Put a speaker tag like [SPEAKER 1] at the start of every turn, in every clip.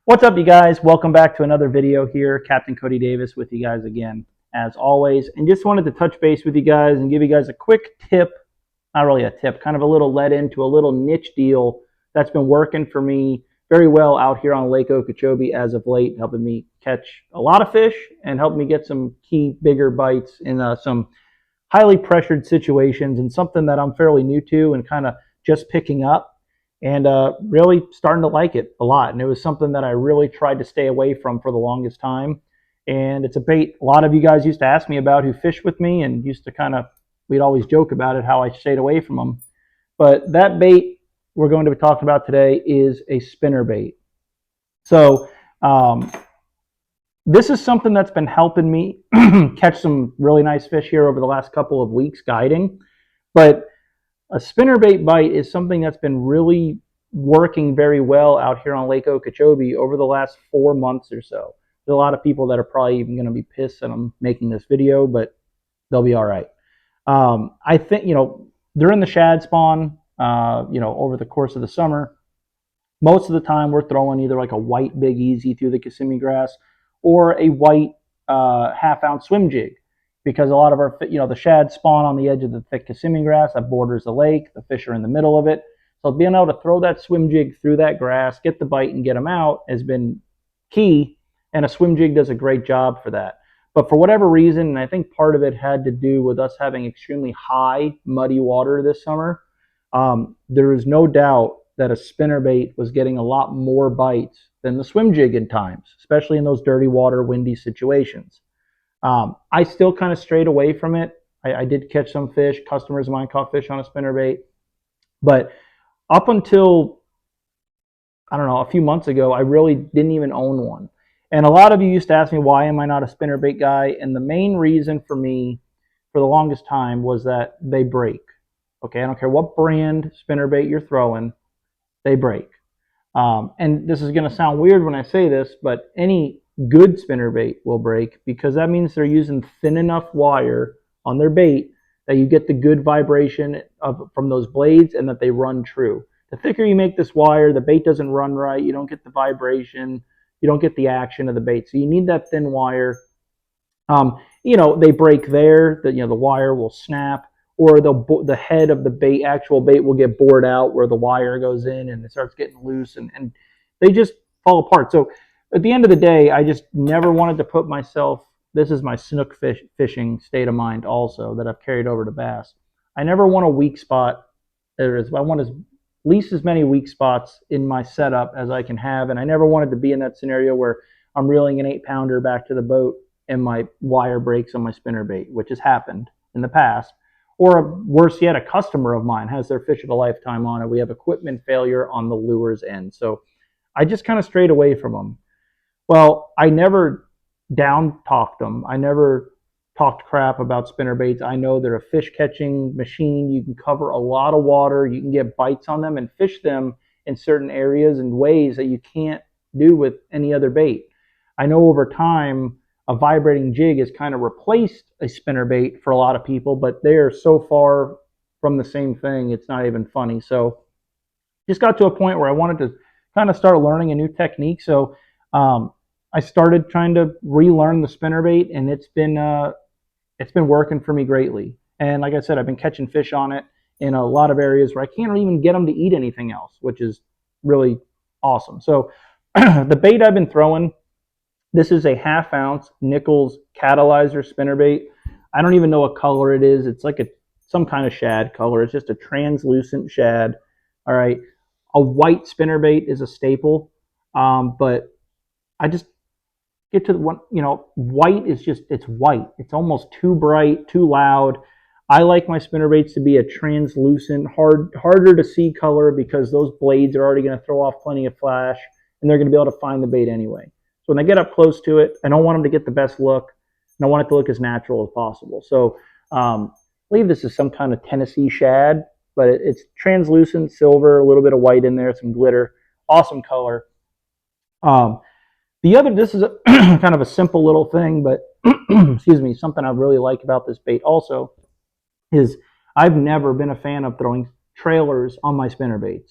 [SPEAKER 1] What's up, you guys? Welcome back to another video here. Captain Cody Davis with you guys again, as always. And just wanted to touch base with you guys and give you guys a quick tip, not really a tip, kind of a little let into a little niche deal that's been working for me very well out here on Lake Okeechobee as of late, helping me catch a lot of fish and helping me get some key bigger bites in some highly pressured situations, and something that I'm fairly new to and kind of just picking up and really starting to like it a lot. And it was something that I really tried to stay away from for the longest time. And it's a bait a lot of you guys used to ask me about who fish with me, and used to we'd always joke about it, how I stayed away from them. But that bait we're going to be talking about today is a spinnerbait. So um, this is something that's been helping me catch some really nice fish here over the last couple of weeks guiding. But a spinnerbait bite is something that's been really working very well out here on Lake Okeechobee over the last 4 months or so. There's a lot of people that are probably even going to be pissed that I'm making this video, but they'll be all right. I think, during the shad spawn, over the course of the summer, most of the time we're throwing either like a white Big Easy through the Kissimmee grass or a white half-ounce swim jig, because a lot of our, the shad spawn on the edge of the thick Kissimmee grass that borders the lake. The fish are in the middle of it. So being able to throw that swim jig through that grass, get the bite and get them out has been key, and a swim jig does a great job for that. But for whatever reason, and I think part of it had to do with us having extremely high muddy water this summer, there is no doubt that a spinnerbait was getting a lot more bites than the swim jig in times, especially in those dirty water, windy situations. I still kind of strayed away from it. I did catch some fish. Customers of mine caught fish on a spinnerbait. But up until, I don't know, a few months ago, I really didn't even own one. And a lot of you used to ask me, why am I not a spinnerbait guy? And the main reason for me, for the longest time, was that they break. Okay, I don't care what brand spinnerbait you're throwing, they break. And this is going to sound weird when I say this, but any good spinnerbait will break, because that means they're using thin enough wire on their bait that you get the good vibration from those blades, and that they run true. The thicker you make this wire, the bait doesn't run right. You don't get the vibration. You don't get the action of the bait. So you need that thin wire. They break there. The wire will snap, or the head of the actual bait will get bored out where the wire goes in and it starts getting loose, and they just fall apart. So at the end of the day, I just never wanted to put myself, this is my snook fishing state of mind also that I've carried over to bass. I never want a weak spot. I want at least as many weak spots in my setup as I can have, and I never wanted to be in that scenario where I'm reeling an 8-pounder back to the boat and my wire breaks on my spinnerbait, which has happened in the past. Or worse yet, a customer of mine has their fish of a lifetime on it. We have equipment failure on the lure's end. So I just kind of strayed away from them. Well, I never down talked them. I never talked crap about spinnerbaits. I know they're a fish catching machine. You can cover a lot of water. You can get bites on them and fish them in certain areas and ways that you can't do with any other bait. I know over time, a vibrating jig has kind of replaced a spinnerbait for a lot of people, but they are so far from the same thing, it's not even funny. So just got to a point where I wanted to kind of start learning a new technique. So I started trying to relearn the spinnerbait, and it's been working for me greatly. And like I said, I've been catching fish on it in a lot of areas where I can't even get them to eat anything else, which is really awesome. So the bait I've been throwing, this is a half-ounce Nichols catalyzer spinnerbait. I don't even know what color it is. It's like some kind of shad color. It's just a translucent shad. All right. A white spinnerbait is a staple, but I just get to the one, white is just, it's white. It's almost too bright, too loud. I like my spinnerbaits to be a translucent, harder to see color, because those blades are already going to throw off plenty of flash, and they're going to be able to find the bait anyway. So when I get up close to it, I don't want them to get the best look, and I want it to look as natural as possible. So I believe this is some kind of Tennessee shad, but it's translucent silver, a little bit of white in there, some glitter, awesome color. This is kind of a simple little thing, but excuse me, something I really like about this bait also is I've never been a fan of throwing trailers on my spinnerbaits.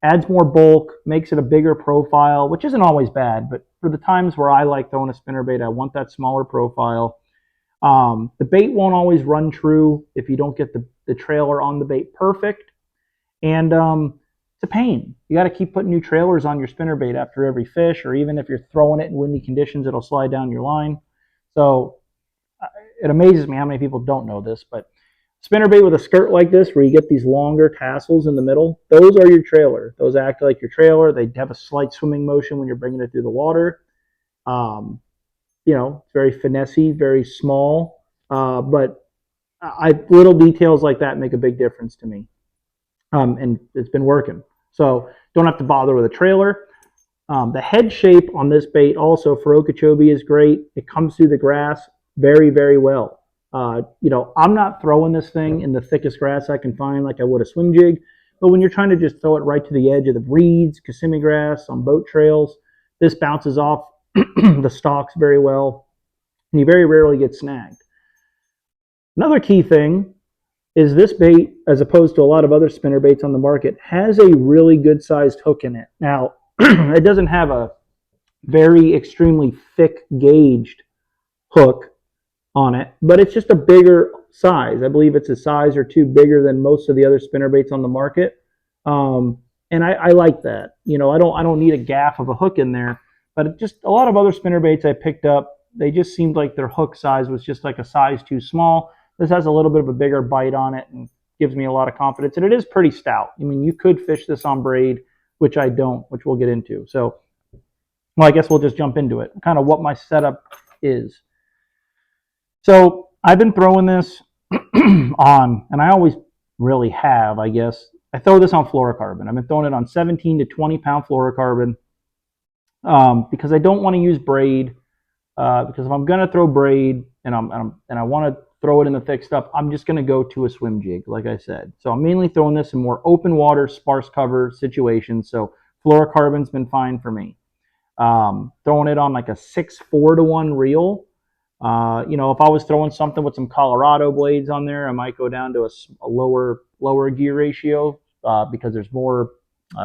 [SPEAKER 1] adds more bulk, makes it a bigger profile, which isn't always bad, but for the times where I like throwing a spinnerbait, I want that smaller profile. The bait won't always run true if you don't get the trailer on the bait perfect. And it's a pain. You got to keep putting new trailers on your spinnerbait after every fish, or even if you're throwing it in windy conditions, it'll slide down your line. So it amazes me how many people don't know this, but spinnerbait with a skirt like this, where you get these longer tassels in the middle, those are your trailer. Those act like your trailer. They have a slight swimming motion when you're bringing it through the water. It's very finessey, very small, but little details like that make a big difference to me. And it's been working. So don't have to bother with a trailer. The head shape on this bait also for Okeechobee is great. It comes through the grass very, very well. I'm not throwing this thing in the thickest grass I can find like I would a swim jig, but when you're trying to just throw it right to the edge of the reeds, Kissimmee grass, on boat trails, this bounces off the stalks very well, and you very rarely get snagged. Another key thing is this bait, as opposed to a lot of other spinner baits on the market, has a really good sized hook in it. Now, it doesn't have a very extremely thick gauged hook on it, but it's just a bigger size. I believe it's a size or two bigger than most of the other spinner baits on the market. And I like that. I don't need a gaff of a hook in there, but just a lot of other spinner baits I picked up, they just seemed like their hook size was just like a size too small. This has a little bit of a bigger bite on it and gives me a lot of confidence. And it is pretty stout. I mean, you could fish this on braid, which I don't, which we'll get into. So, well, I guess we'll just jump into it, kind of what my setup is. So I've been throwing this on, and I always really have, I guess. I throw this on fluorocarbon. I've been throwing it on 17 to 20 pound fluorocarbon because I don't want to use braid. Because if I'm gonna throw braid and I want to throw it in the thick stuff, I'm just gonna go to a swim jig, like I said. So I'm mainly throwing this in more open water, sparse cover situations. So fluorocarbon's been fine for me. Throwing it on like a 6-4-to-1 reel. If I was throwing something with some Colorado blades on there, I might go down to a lower gear ratio because there's more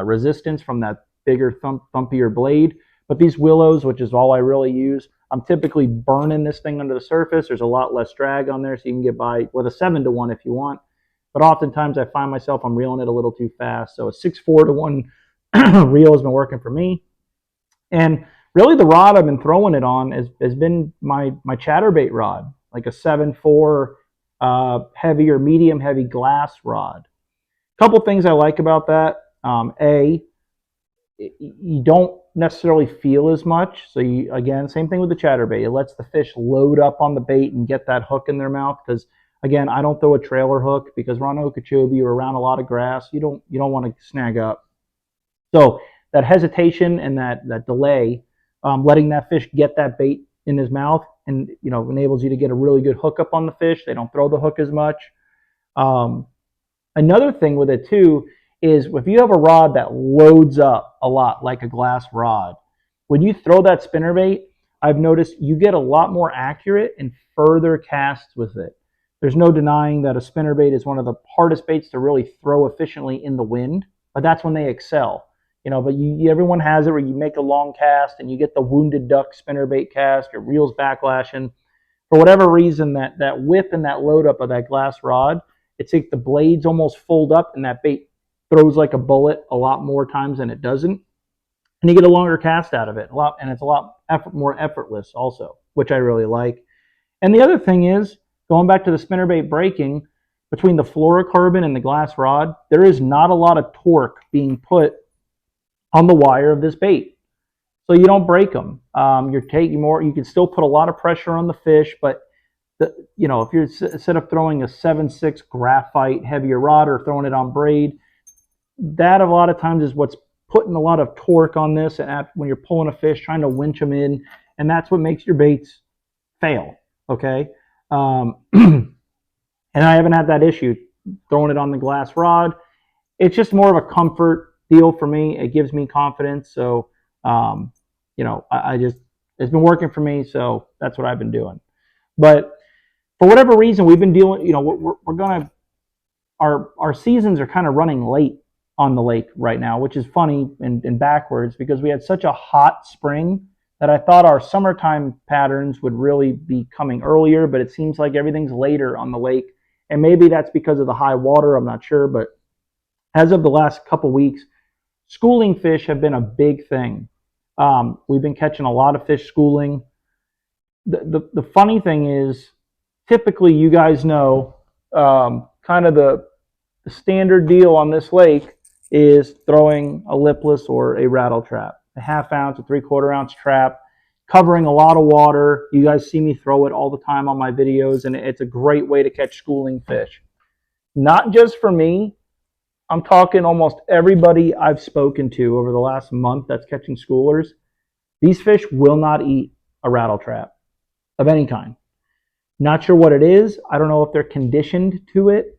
[SPEAKER 1] resistance from that bigger thumpier blade. But these willows, which is all I really use, I'm typically burning this thing under the surface. There's a lot less drag on there, so you can get by with a 7-to-1 if you want. But oftentimes I find myself I'm reeling it a little too fast. So a 6-4-to-1 reel has been working for me. And really the rod I've been throwing it on has been my chatterbait rod, like a 7-4 heavy or medium heavy glass rod. A couple things I like about that. You don't necessarily feel as much. So again, same thing with the chatterbait. It lets the fish load up on the bait and get that hook in their mouth. Because again, I don't throw a trailer hook because we're on Okeechobee, we're around a lot of grass. You don't want to snag up. So that hesitation and that delay, letting that fish get that bait in his mouth, and enables you to get a really good hook up on the fish. They don't throw the hook as much. Another thing with it too is if you have a rod that loads up a lot, like a glass rod, when you throw that spinnerbait, I've noticed you get a lot more accurate and further casts with it. There's no denying that a spinnerbait is one of the hardest baits to really throw efficiently in the wind, but that's when they excel. But everyone has it where you make a long cast and you get the wounded duck spinnerbait cast, your reel's backlashing. For whatever reason, that whip and that load up of that glass rod, it's like the blades almost fold up and that bait throws like a bullet a lot more times than it doesn't. And you get a longer cast out of it, and it's a lot more effortless also, which I really like. And the other thing is, going back to the spinnerbait breaking, between the fluorocarbon and the glass rod, there is not a lot of torque being put on the wire of this bait. So you don't break them. You're taking more, you can still put a lot of pressure on the fish, but if you're instead of throwing a 7.6 graphite heavier rod or throwing it on braid, that a lot of times is what's putting a lot of torque on this and when you're pulling a fish, trying to winch them in, and that's what makes your baits fail, okay? And I haven't had that issue throwing it on the glass rod. It's just more of a comfort deal for me. It gives me confidence, so it's been working for me, so that's what I've been doing. But for whatever reason, we've been dealing, our seasons are kind of running late on the lake right now, which is funny and backwards because we had such a hot spring that I thought our summertime patterns would really be coming earlier, but it seems like everything's later on the lake. And maybe that's because of the high water, I'm not sure. But as of the last couple weeks, schooling fish have been a big thing. We've been catching a lot of fish schooling. The funny thing is, typically you guys know kind of the standard deal on this lake is throwing a lipless or a rattle trap, a 1/2 ounce, a 3/4 ounce trap, covering a lot of water. You guys see me throw it all the time on my videos, and it's a great way to catch schooling fish. Not just for me, I'm talking almost everybody I've spoken to over the last month that's catching schoolers. These fish will not eat a rattle trap of any kind. Not sure what it is. I don't know if they're conditioned to it,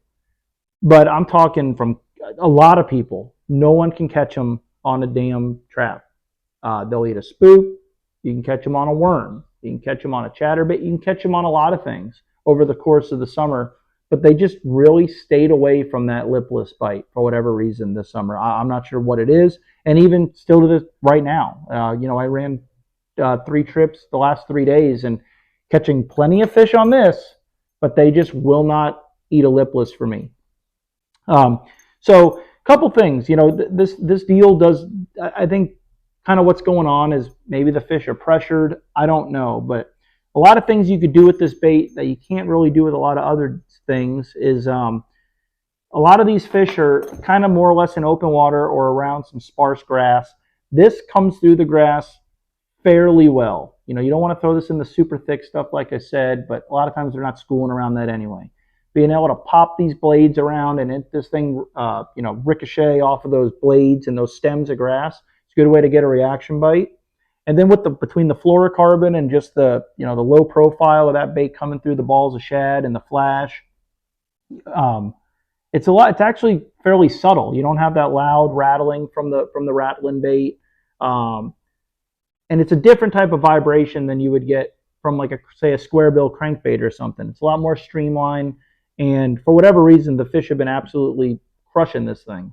[SPEAKER 1] but I'm talking from a lot of people. No one can catch them on a damn trap. They'll eat a spook. You can catch them on a worm. You can catch them on a chatterbait. You can catch them on a lot of things over the course of the summer. But they just really stayed away from that lipless bite for whatever reason this summer. I'm not sure what it is. And even still to this right now, I ran 3 trips the last 3 days and catching plenty of fish on this, but they just will not eat a lipless for me. So a couple things, this deal does, I think kind of what's going on is maybe the fish are pressured. I don't know, but a lot of things you could do with this bait that you can't really do with a lot of other things is a lot of these fish are kind of more or less in open water or around some sparse grass. This comes through the grass fairly well. You don't want to throw this in the super thick stuff like I said, but a lot of times they're not schooling around that anyway. Being able to pop these blades around and this thing, ricochet off of those blades and those stems of grass, it's a good way to get a reaction bite. And then between the fluorocarbon and just the low profile of that bait coming through the balls of shad and the flash, it's actually fairly subtle. You don't have that loud rattling from the rattling bait, and it's a different type of vibration than you would get from say a square bill crankbait or something. It's a lot more streamlined, and for whatever reason, the fish have been absolutely crushing this thing.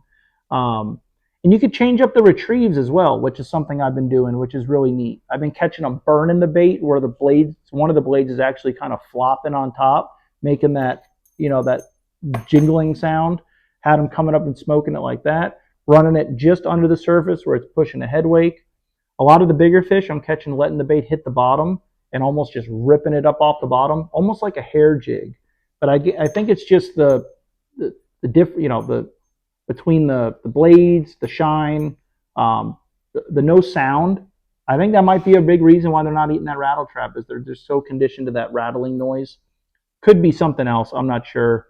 [SPEAKER 1] And you could change up the retrieves as well, which is something I've been doing, which is really neat. I've been catching them burning the bait where one of the blades is actually kind of flopping on top, making that, that jingling sound. Had them coming up and smoking it like that, running it just under the surface where it's pushing a head wake. A lot of the bigger fish I'm catching letting the bait hit the bottom and almost just ripping it up off the bottom, almost like a hair jig. But I think it's just the between the blades, the shine, the no sound. I think that might be a big reason why they're not eating that rattle trap, is they're just so conditioned to that rattling noise. Could be something else, I'm not sure.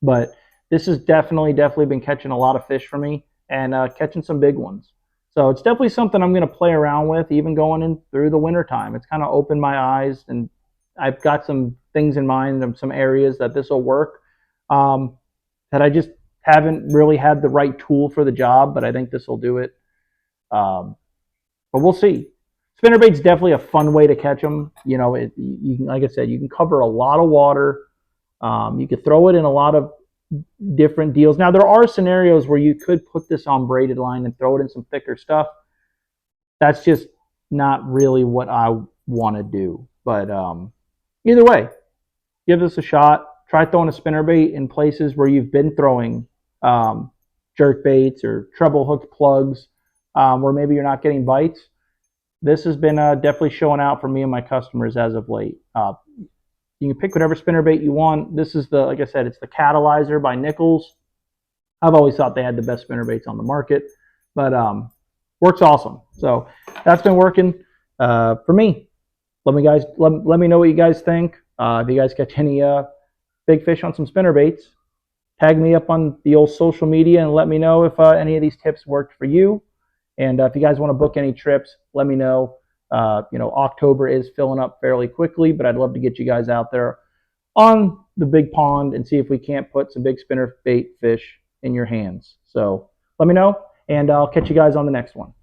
[SPEAKER 1] But this has definitely been catching a lot of fish for me and catching some big ones. So it's definitely something I'm going to play around with, even going in through the winter time. It's kind of opened my eyes, and I've got some things in mind and some areas that this will work that I just haven't really had the right tool for the job, but I think this will do it. But we'll see. Spinnerbait's definitely a fun way to catch them. You can, like I said, you can cover a lot of water. You could throw it in a lot of different deals. Now, there are scenarios where you could put this on braided line and throw it in some thicker stuff. That's just not really what I want to do. But either way, give this a shot. Try throwing a spinnerbait in places where you've been throwing jerk baits or treble hooked plugs where maybe you're not getting bites. This has been definitely showing out for me and my customers as of late. You can pick whatever spinnerbait you want. This is like I said, it's the Catalyzer by Nichols. I've always thought they had the best spinnerbaits on the market, but works awesome. So that's been working for me. Let me know what you guys think. If you guys catch any big fish on some spinnerbaits, tag me up on the old social media and let me know if any of these tips worked for you. And if you guys want to book any trips, let me know. October is filling up fairly quickly, but I'd love to get you guys out there on the big pond and see if we can't put some big spinnerbait fish in your hands. So let me know, and I'll catch you guys on the next one.